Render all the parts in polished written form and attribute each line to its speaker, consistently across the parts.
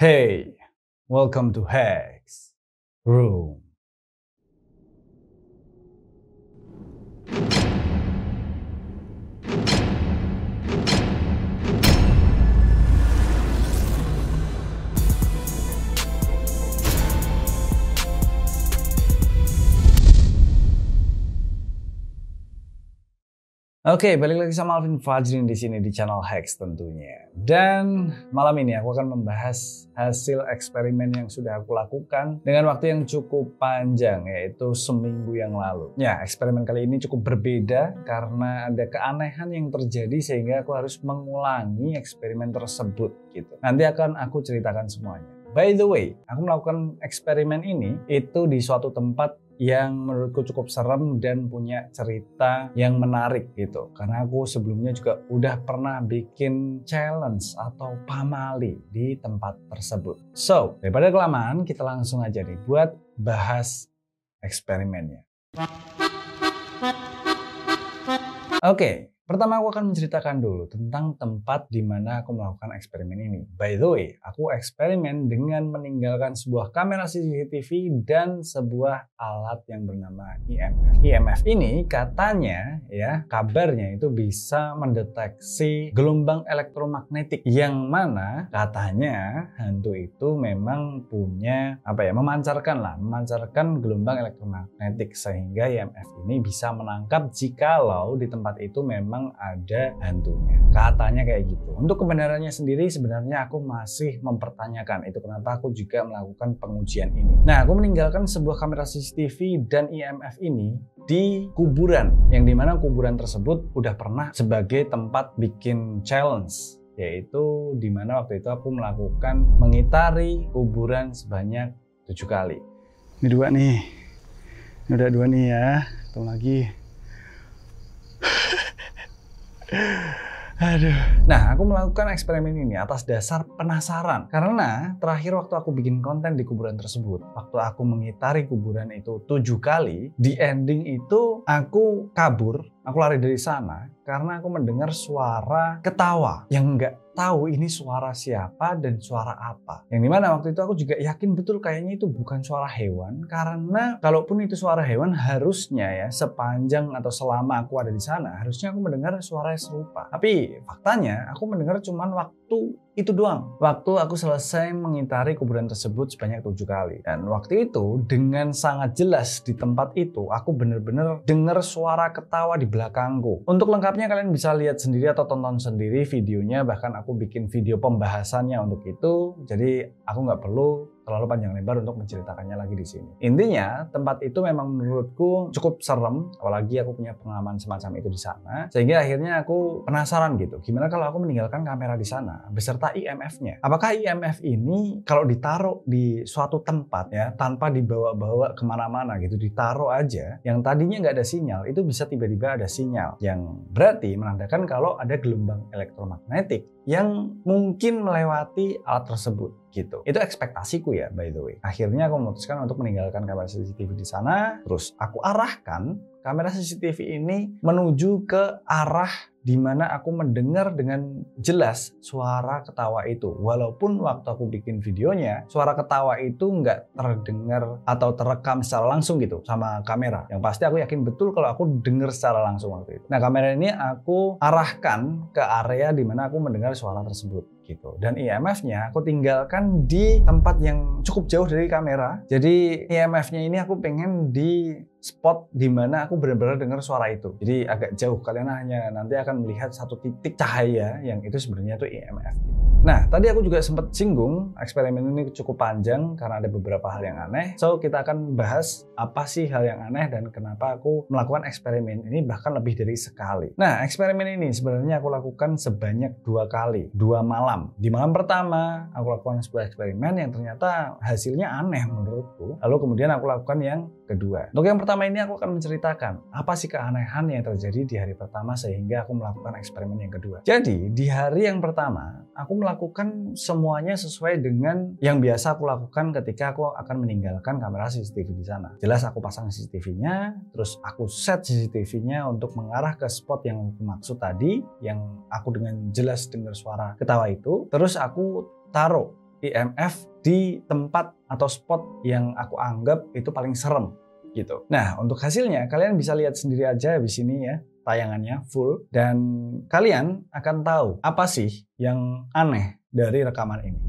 Speaker 1: Hey, welcome to Hex Room. Oke, balik lagi sama Alvin Fajrin di sini di channel Hex tentunya. Dan malam ini aku akan membahas hasil eksperimen yang sudah aku lakukan dengan waktu yang cukup panjang, yaitu seminggu yang lalu. Ya, eksperimen kali ini cukup berbeda karena ada keanehan yang terjadi sehingga aku harus mengulangi eksperimen tersebut gitu. Nanti akan aku ceritakan semuanya. By the way, aku melakukan eksperimen ini itu di suatu tempat yang menurutku cukup serem dan punya cerita yang menarik gitu. Karena aku sebelumnya juga udah pernah bikin challenge atau pamali di tempat tersebut. So, daripada kelamaan, kita langsung aja nih buat bahas eksperimennya. Oke. Pertama aku akan menceritakan dulu tentang tempat di mana aku melakukan eksperimen ini. By the way, aku eksperimen dengan meninggalkan sebuah kamera CCTV dan sebuah alat yang bernama IMF. IMF ini katanya ya, kabarnya itu bisa mendeteksi gelombang elektromagnetik yang mana katanya hantu itu memang punya memancarkan gelombang elektromagnetik sehingga IMF ini bisa menangkap jikalau di tempat itu memang ada hantunya. Katanya kayak gitu. Untuk kebenarannya sendiri sebenarnya aku masih mempertanyakan. Itu kenapa aku juga melakukan pengujian ini. Nah, aku meninggalkan sebuah kamera CCTV dan IMF ini di kuburan. Yang dimana kuburan tersebut udah pernah sebagai tempat bikin challenge. Yaitu dimana waktu itu aku melakukan mengitari kuburan sebanyak 7 kali. Ini 2 nih. Ini udah 2 nih ya. Satu lagi. Aduh. Nah, aku melakukan eksperimen ini atas dasar penasaran. Karena terakhir waktu aku bikin konten di kuburan tersebut, waktu aku mengitari kuburan itu 7 kali, di ending itu aku kabur, aku lari dari sana karena aku mendengar suara ketawa yang nggak tahu ini suara siapa dan suara apa. Yang dimana waktu itu aku juga yakin betul kayaknya itu bukan suara hewan, karena kalaupun itu suara hewan harusnya ya sepanjang atau selama aku ada di sana harusnya aku mendengar suara yang serupa. Tapi faktanya aku mendengar cuman waktu itu doang. Waktu aku selesai mengitari kuburan tersebut sebanyak 7 kali. Dan waktu itu dengan sangat jelas di tempat itu aku bener-bener dengar suara ketawa di belakangku. Untuk lengkapnya kalian bisa lihat sendiri atau tonton sendiri videonya. Bahkan aku bikin video pembahasannya untuk itu. Jadi aku nggak perlu terlalu panjang lebar untuk menceritakannya lagi di sini. Intinya tempat itu memang menurutku cukup serem, apalagi aku punya pengalaman semacam itu di sana. Sehingga akhirnya aku penasaran gitu, gimana kalau aku meninggalkan kamera di sana beserta IMF-nya. Apakah IMF ini kalau ditaruh di suatu tempat ya tanpa dibawa-bawa kemana-mana gitu, ditaruh aja, yang tadinya nggak ada sinyal itu bisa tiba-tiba ada sinyal, yang berarti menandakan kalau ada gelombang elektromagnetik yang mungkin melewati alat tersebut gitu. Itu ekspektasiku ya, by the way. Akhirnya aku memutuskan untuk meninggalkan kamera CCTV di sana, terus aku arahkan kamera CCTV ini menuju ke arah di mana aku mendengar dengan jelas suara ketawa itu. Walaupun waktu aku bikin videonya, suara ketawa itu nggak terdengar atau terekam secara langsung gitu sama kamera. Yang pasti aku yakin betul kalau aku dengar secara langsung waktu itu. Nah, kamera ini aku arahkan ke area di mana aku mendengar suara tersebut gitu. Dan IMF-nya aku tinggalkan di tempat yang cukup jauh dari kamera. Jadi IMF-nya ini aku pengen di spot di mana aku benar-benar dengar suara itu. Jadi agak jauh, kalian hanya nanti akan melihat satu titik cahaya yang itu sebenarnya itu IMF. Nah, tadi aku juga sempat singgung eksperimen ini cukup panjang karena ada beberapa hal yang aneh. So, kita akan bahas apa sih hal yang aneh dan kenapa aku melakukan eksperimen ini bahkan lebih dari sekali. Nah, eksperimen ini sebenarnya aku lakukan sebanyak 2 kali, 2 malam. Di malam pertama, aku lakukan sebuah eksperimen yang ternyata hasilnya aneh menurutku. Lalu kemudian aku lakukan yang kedua. Untuk yang pertama ini aku akan menceritakan apa sih keanehan yang terjadi di hari pertama sehingga aku melakukan eksperimen yang kedua. Jadi, di hari yang pertama, aku melakukan semuanya sesuai dengan yang biasa aku lakukan ketika aku akan meninggalkan kamera CCTV di sana. Jelas aku pasang CCTV-nya, terus aku set CCTV-nya untuk mengarah ke spot yang aku maksud tadi, yang aku dengan jelas dengar suara ketawa itu, terus aku taruh IMF di tempat atau spot yang aku anggap itu paling serem gitu. Nah, untuk hasilnya kalian bisa lihat sendiri aja di sini ya, tayangannya full, dan kalian akan tahu apa sih yang aneh dari rekaman ini.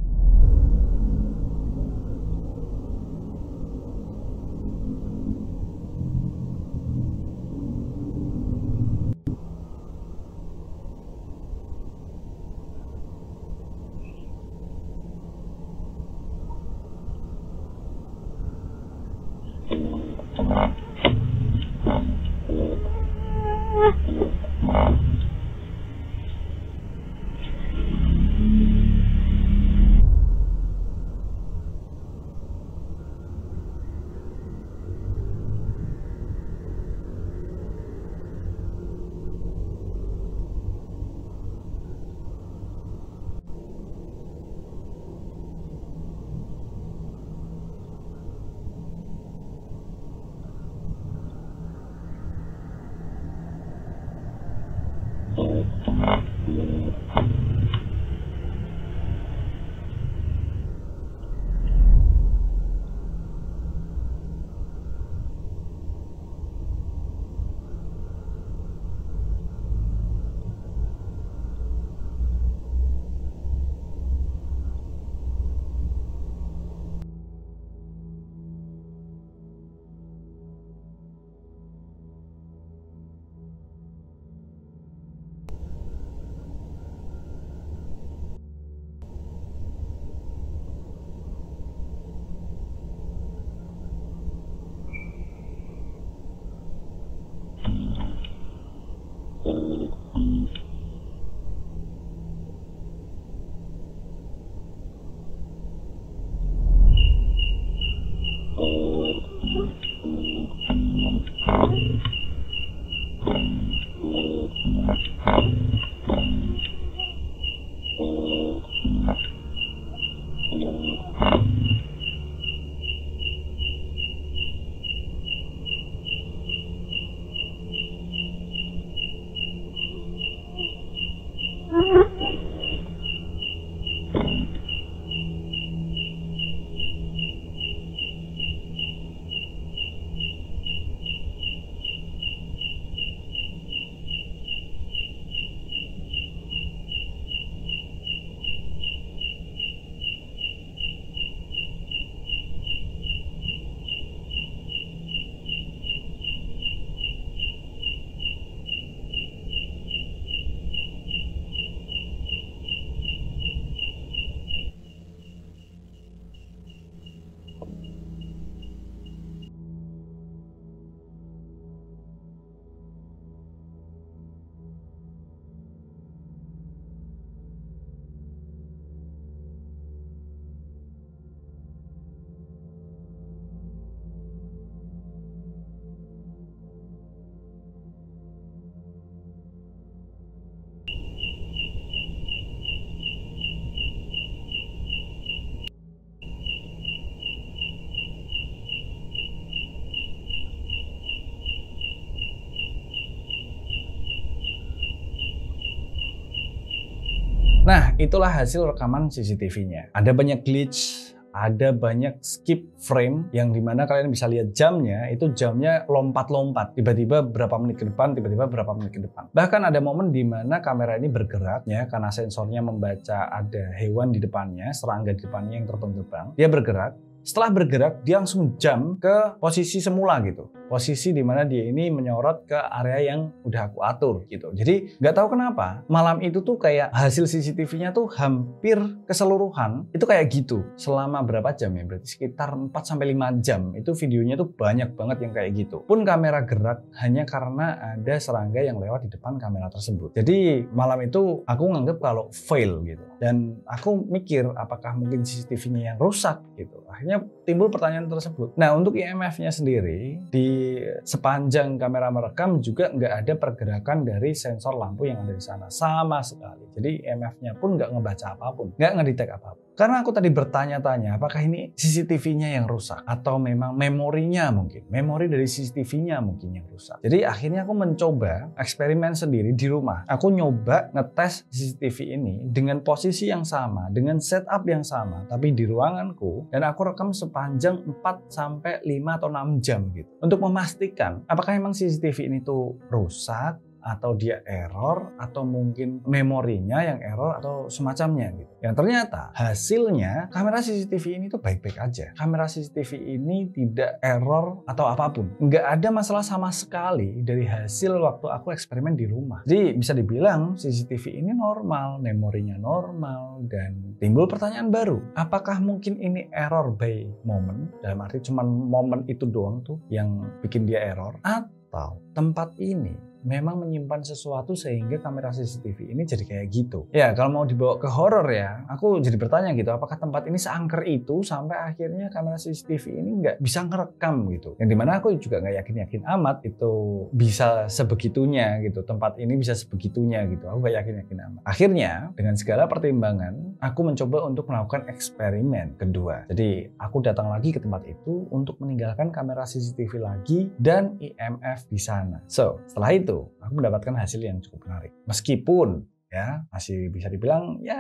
Speaker 1: Nah, itulah hasil rekaman CCTV-nya. Ada banyak glitch, ada banyak skip frame yang dimana kalian bisa lihat jamnya, itu jamnya lompat-lompat. Tiba-tiba berapa menit ke depan, tiba-tiba berapa menit ke depan. Bahkan ada momen dimana kamera ini bergerak ya, karena sensornya membaca ada hewan di depannya, serangga di depannya yang terbang-terbang. Dia bergerak. Setelah bergerak, dia langsung jump ke posisi semula gitu. Posisi dimana dia ini menyorot ke area yang udah aku atur gitu. Jadi nggak tahu kenapa, malam itu tuh kayak hasil CCTV-nya tuh hampir keseluruhan itu kayak gitu. Selama berapa jam ya? Berarti sekitar 4-5 jam. Itu videonya tuh banyak banget yang kayak gitu. Pun kamera gerak hanya karena ada serangga yang lewat di depan kamera tersebut. Jadi malam itu aku nganggep kalau fail gitu. Dan aku mikir apakah mungkin CCTV-nya yang rusak gitu. Akhirnya timbul pertanyaan tersebut. Nah, untuk IMF-nya sendiri di di sepanjang kamera merekam juga nggak ada pergerakan dari sensor lampu yang ada di sana sama sekali. Jadi EMF-nya pun nggak ngebaca apapun, nggak ngedetek apapun. Karena aku tadi bertanya-tanya, apakah ini CCTV-nya yang rusak atau memang memorinya mungkin, memori dari CCTV-nya mungkin yang rusak. Jadi akhirnya aku mencoba eksperimen sendiri di rumah. Aku nyoba ngetes CCTV ini dengan posisi yang sama, dengan setup yang sama, tapi di ruanganku, dan aku rekam sepanjang 4 sampai 5 atau 6 jam gitu. Untuk memastikan apakah memang CCTV ini tuh rusak, atau dia error, atau mungkin memorinya yang error atau semacamnya gitu. Yang ternyata hasilnya kamera CCTV ini tuh baik-baik aja. Kamera CCTV ini tidak error atau apapun. Nggak ada masalah sama sekali dari hasil waktu aku eksperimen di rumah. Jadi bisa dibilang CCTV ini normal, memorinya normal, dan timbul pertanyaan baru. Apakah mungkin ini error by moment? Dalam arti cuma momen itu doang tuh yang bikin dia error? Atau tempat ini memang menyimpan sesuatu sehingga kamera CCTV ini jadi kayak gitu. Ya kalau mau dibawa ke horor ya, aku jadi bertanya gitu, apakah tempat ini seangker itu sampai akhirnya kamera CCTV ini nggak bisa ngerekam gitu. Yang dimana aku juga nggak yakin-yakin amat itu bisa sebegitunya gitu, tempat ini bisa sebegitunya gitu, aku nggak yakin-yakin amat. Akhirnya dengan segala pertimbangan, aku mencoba untuk melakukan eksperimen kedua. Jadi aku datang lagi ke tempat itu untuk meninggalkan kamera CCTV lagi dan IMF di sana. So setelah itu aku mendapatkan hasil yang cukup menarik. Meskipun ya masih bisa dibilang ya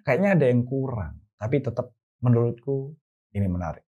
Speaker 1: kayaknya ada yang kurang, tapi tetap menurutku ini menarik.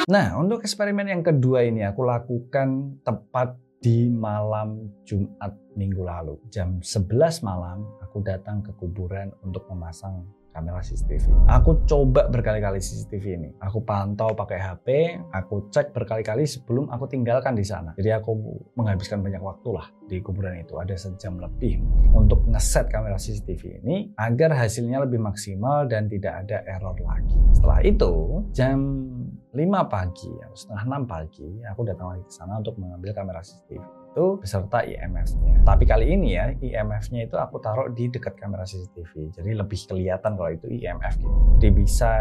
Speaker 1: Nah, untuk eksperimen yang kedua ini aku lakukan tepat di malam Jumat minggu lalu. Jam 11 malam aku datang ke kuburan untuk memasang kamera CCTV. Aku coba berkali-kali CCTV ini. Aku pantau pakai HP, aku cek berkali-kali sebelum aku tinggalkan di sana. Jadi aku menghabiskan banyak waktu lah di kuburan itu. Ada sejam lebih untuk ngeset kamera CCTV ini agar hasilnya lebih maksimal dan tidak ada error lagi. Setelah itu, jam 5 pagi atau setengah 6 pagi, aku datang lagi ke sana untuk mengambil kamera CCTV itu beserta IMF-nya. Tapi kali ini ya, IMF-nya itu aku taruh di dekat kamera CCTV. Jadi lebih kelihatan kalau itu IMF gitu. Jadi bisa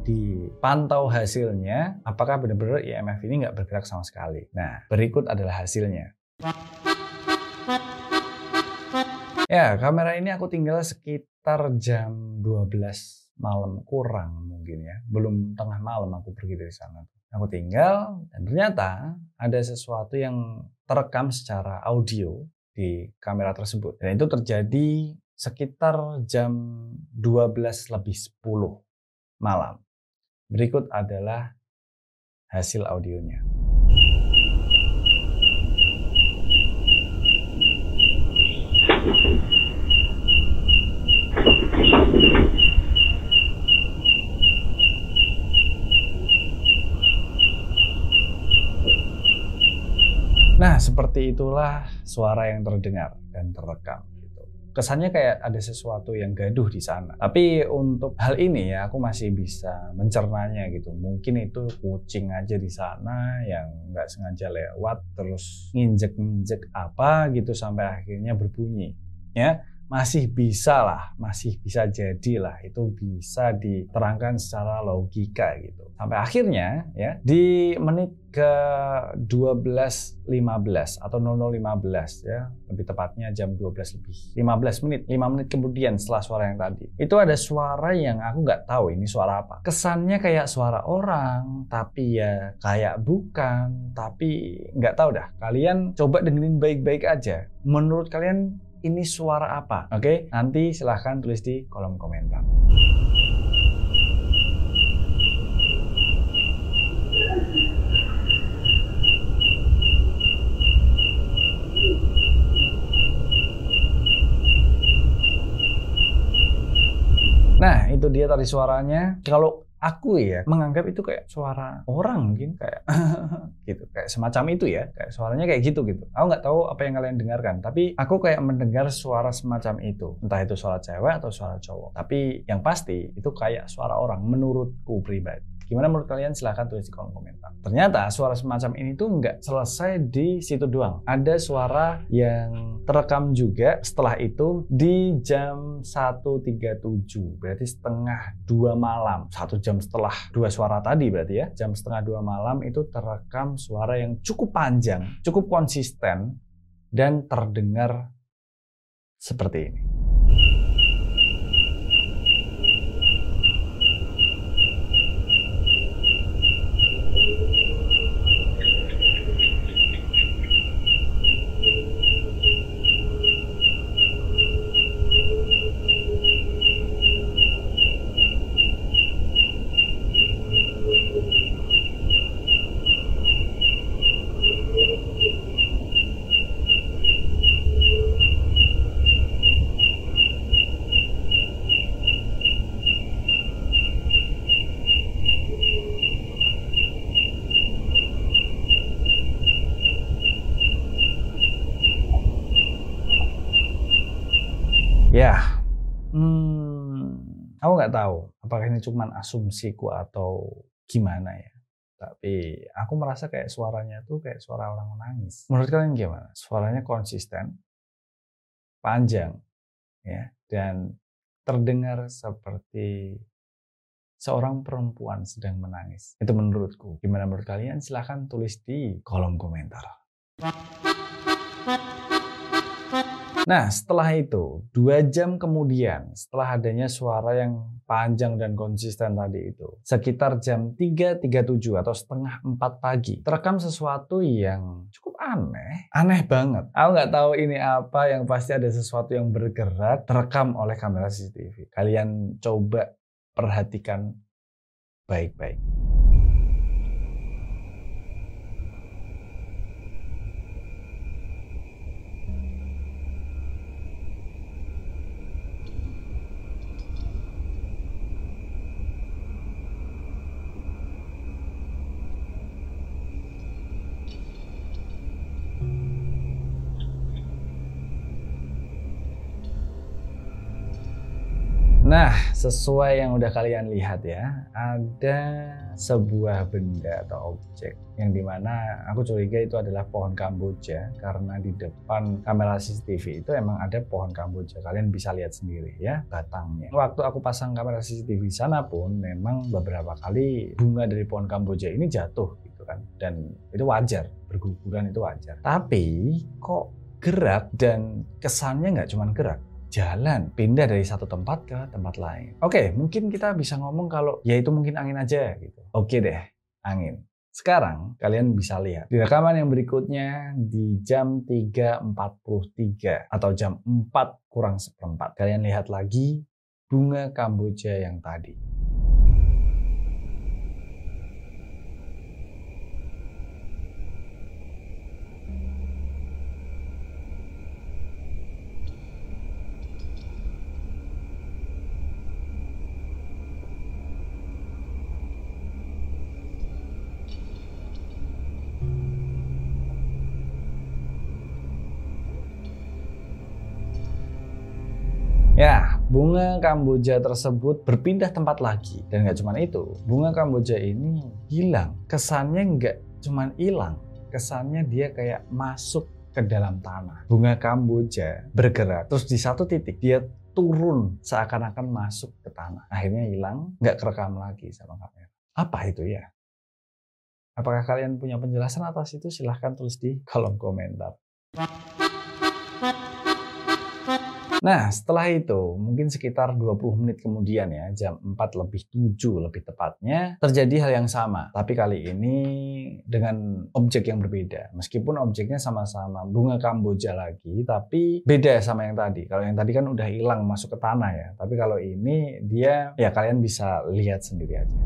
Speaker 1: dipantau hasilnya apakah benar-benar IMF ini nggak bergerak sama sekali. Nah, berikut adalah hasilnya. Ya, kamera ini aku tinggal sekitar jam 12 malam kurang mungkin ya. Belum tengah malam aku pergi dari sana. Aku tinggal dan ternyata ada sesuatu yang terekam secara audio di kamera tersebut. Dan itu terjadi sekitar jam 12 lebih 10 malam. Berikut adalah hasil audionya. Nah, seperti itulah suara yang terdengar dan terekam gitu. Kesannya kayak ada sesuatu yang gaduh di sana. Tapi untuk hal ini ya aku masih bisa mencernanya gitu. Mungkin itu kucing aja di sana yang nggak sengaja lewat terus nginjek-nginjek apa gitu sampai akhirnya berbunyi. Ya, masih bisa jadilah itu bisa diterangkan secara logika gitu. Sampai akhirnya ya di menit ke 12.15 atau 00.15 ya, lebih tepatnya jam 12 lebih 15 menit, 5 menit kemudian setelah suara yang tadi. Itu ada suara yang aku nggak tahu ini suara apa. Kesannya kayak suara orang, tapi ya kayak bukan, tapi nggak tahu dah. Kalian coba dengerin baik-baik aja. Menurut kalian ini suara apa? Oke, nanti silahkan tulis di kolom komentar. Nah, itu dia tadi suaranya. Kalau aku ya menganggap itu kayak suara orang mungkin kayak gitu, kayak semacam itu ya, kayak suaranya kayak gitu. Aku nggak tahu apa yang kalian dengarkan, tapi aku kayak mendengar suara semacam itu, entah itu suara cewek atau suara cowok. Tapi yang pasti itu kayak suara orang menurutku pribadi. Gimana menurut kalian? Silahkan tulis di kolom komentar. Ternyata suara semacam ini tuh nggak selesai di situ doang. Ada suara yang terekam juga setelah itu di jam 1.37, berarti setengah 2 malam. 1 jam setelah 2 suara tadi berarti ya. Jam setengah 2 malam itu terekam suara yang cukup panjang, cukup konsisten, dan terdengar seperti ini. Ya, aku nggak tahu apakah ini cuma asumsiku atau gimana ya. Tapi aku merasa kayak suaranya tuh kayak suara orang menangis. Menurut kalian gimana? Suaranya konsisten, panjang, ya, dan terdengar seperti seorang perempuan sedang menangis. Itu menurutku. Gimana menurut kalian? Silahkan tulis di kolom komentar. Nah, setelah itu, 2 jam kemudian, setelah adanya suara yang panjang dan konsisten tadi itu, sekitar jam 3.37 atau setengah 4 pagi, terekam sesuatu yang cukup aneh. Aneh banget. Aku nggak tahu ini apa, yang pasti ada sesuatu yang bergerak, terekam oleh kamera CCTV. Kalian coba perhatikan baik-baik. Nah, sesuai yang udah kalian lihat ya, ada sebuah benda atau objek yang dimana aku curiga itu adalah pohon Kamboja, karena di depan kamera CCTV itu emang ada pohon Kamboja. Kalian bisa lihat sendiri ya batangnya. Waktu aku pasang kamera CCTV di sana pun memang beberapa kali bunga dari pohon Kamboja ini jatuh gitu kan, dan itu wajar, berguguran itu wajar. Tapi kok gerak, dan kesannya nggak cuma gerak, jalan, pindah dari satu tempat ke tempat lain. Oke, mungkin kita bisa ngomong kalau ya itu mungkin angin aja gitu. Oke deh, angin. Sekarang kalian bisa lihat di rekaman yang berikutnya di jam 3.43 atau jam 4:04. Kalian lihat lagi bunga Kamboja yang tadi. Ya, bunga Kamboja tersebut berpindah tempat lagi. Dan nggak cuma itu, bunga Kamboja ini hilang. Kesannya nggak cuma hilang, kesannya dia kayak masuk ke dalam tanah. Bunga Kamboja bergerak, terus di satu titik dia turun seakan-akan masuk ke tanah. Akhirnya hilang, nggak kerekam lagi sama kamera. Apa itu ya? Apakah kalian punya penjelasan atas itu? Silahkan tulis di kolom komentar. Nah, setelah itu, mungkin sekitar 20 menit kemudian ya, jam 4:07 lebih tepatnya, terjadi hal yang sama. Tapi kali ini dengan objek yang berbeda. Meskipun objeknya sama-sama bunga Kamboja lagi, tapi beda sama yang tadi. Kalau yang tadi kan udah hilang masuk ke tanah ya. Tapi kalau ini dia, ya kalian bisa lihat sendiri aja.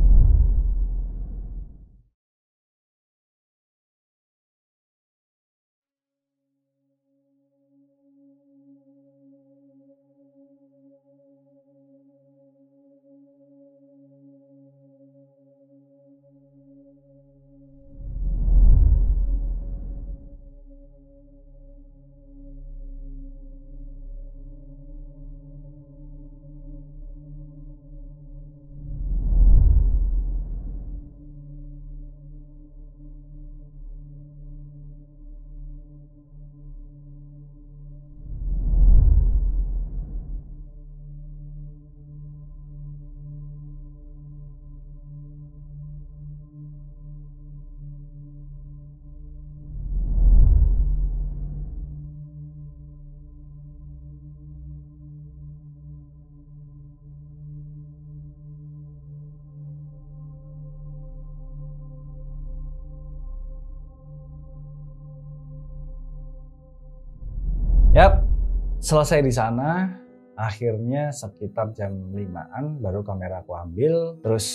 Speaker 1: Selesai di sana, akhirnya sekitar jam 5-an baru kamera aku ambil. Terus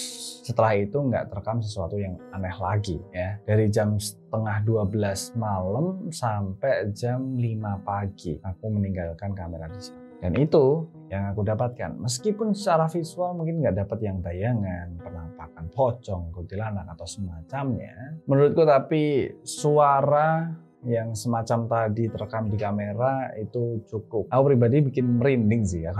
Speaker 1: setelah itu nggak terekam sesuatu yang aneh lagi ya. Dari jam setengah 12 malam sampai jam 5 pagi aku meninggalkan kamera di sana. Dan itu yang aku dapatkan. Meskipun secara visual mungkin nggak dapat yang bayangan, penampakan pocong, kuntilanak atau semacamnya. Menurutku tapi suara yang semacam tadi terekam di kamera itu cukup, aku pribadi bikin merinding sih ya.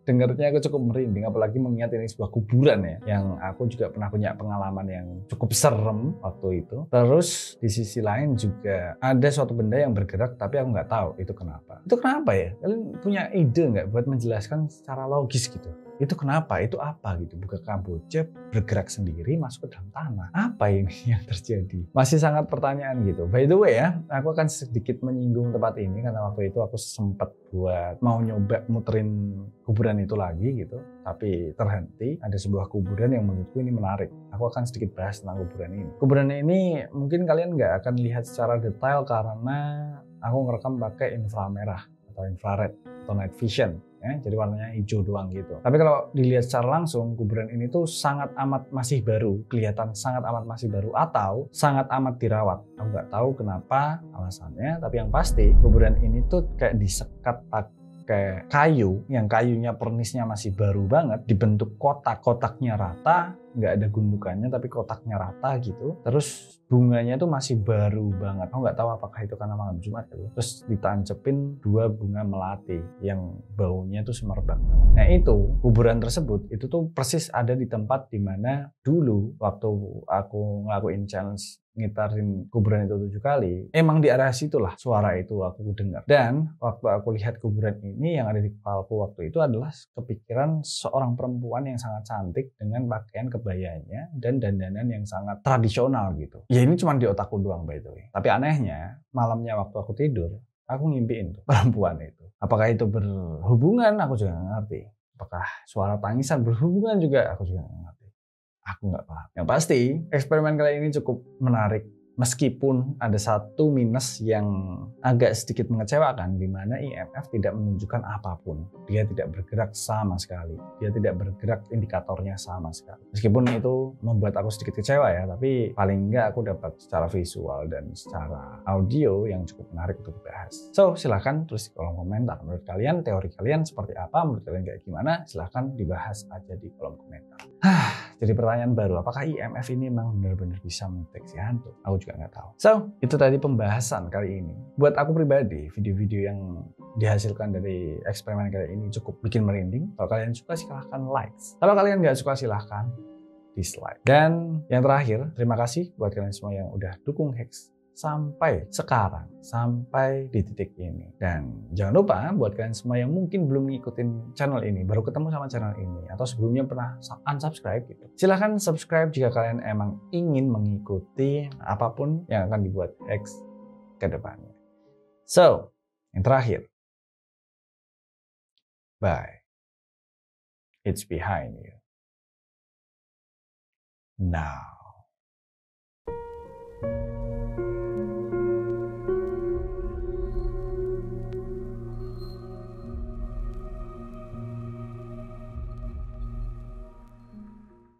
Speaker 1: Dengarnya aku cukup merinding, apalagi mengingat ini sebuah kuburan ya, yang aku juga pernah punya pengalaman yang cukup serem waktu itu. Terus di sisi lain juga ada suatu benda yang bergerak tapi aku nggak tahu itu kenapa. Itu kenapa ya? Kalian punya ide nggak buat menjelaskan secara logis gitu? Itu kenapa? Itu apa gitu? Buka Kamboja bergerak sendiri masuk ke dalam tanah. Apa ini yang terjadi? Masih sangat pertanyaan gitu. By the way ya, aku akan sedikit menyinggung tempat ini karena waktu itu aku sempat buat mau nyoba muterin kuburan itu lagi gitu. Tapi terhenti. Ada sebuah kuburan yang menurutku ini menarik. Aku akan sedikit bahas tentang kuburan ini. Kuburan ini mungkin kalian nggak akan lihat secara detail karena aku ngerekam pakai inframerah atau infrared atau night vision. Ya, jadi warnanya hijau doang gitu. Tapi kalau dilihat secara langsung, kuburan ini tuh sangat amat masih baru, kelihatan sangat amat masih baru atau sangat amat dirawat. Aku nggak tahu kenapa alasannya, tapi yang pasti kuburan ini tuh kayak disekat pakai kayu, yang kayunya pernisnya masih baru banget, dibentuk kotak, kotaknya rata, nggak ada gundukannya tapi kotaknya rata gitu. Terus bunganya tuh masih baru banget. Aku nggak tahu apakah itu karena malam Jumat kali ya. Terus ditancepin 2 bunga melati yang baunya tuh semerbak. Nah itu kuburan tersebut itu tuh persis ada di tempat dimana dulu waktu aku ngelakuin challenge ngitarin kuburan itu 7 kali, emang di area situlah suara itu aku dengar. Dan waktu aku lihat kuburan ini, yang ada di kepalaku waktu itu adalah kepikiran seorang perempuan yang sangat cantik dengan pakaian kebayanya dan dandanan yang sangat tradisional gitu. Ya ini cuma di otakku doang by the way. Tapi anehnya malamnya waktu aku tidur, aku ngimpiin tuh perempuan itu. Apakah itu berhubungan? Aku juga nggak ngerti. Apakah suara tangisan berhubungan juga? Aku juga nggak ngerti. Aku nggak paham. Yang pasti, eksperimen kali ini cukup menarik. Meskipun ada satu minus yang agak sedikit mengecewakan, di mana IMF tidak menunjukkan apapun. Dia tidak bergerak sama sekali. Dia tidak bergerak indikatornya sama sekali. Meskipun itu membuat aku sedikit kecewa ya, tapi paling nggak aku dapat secara visual dan secara audio yang cukup menarik untuk dibahas. So, silahkan tulis di kolom komentar. Menurut kalian, teori kalian seperti apa? Menurut kalian kayak gimana? Silahkan dibahas aja di kolom komentar. Jadi pertanyaan baru, apakah IMF ini memang benar-benar bisa mendeteksi hantu? Aku juga nggak tahu. So, itu tadi pembahasan kali ini. Buat aku pribadi, video-video yang dihasilkan dari eksperimen kali ini cukup bikin merinding. Kalau kalian suka, silahkan like. Kalau kalian nggak suka, silahkan dislike. Dan yang terakhir, terima kasih buat kalian semua yang udah dukung Hex sampai sekarang, sampai di titik ini. Dan jangan lupa buat kalian semua yang mungkin belum ngikutin channel ini, baru ketemu sama channel ini, atau sebelumnya pernah unsubscribe gitu, silahkan subscribe jika kalian emang ingin mengikuti apapun yang akan dibuat Hex ke depannya. So, yang terakhir, bye. It's behind you. Now.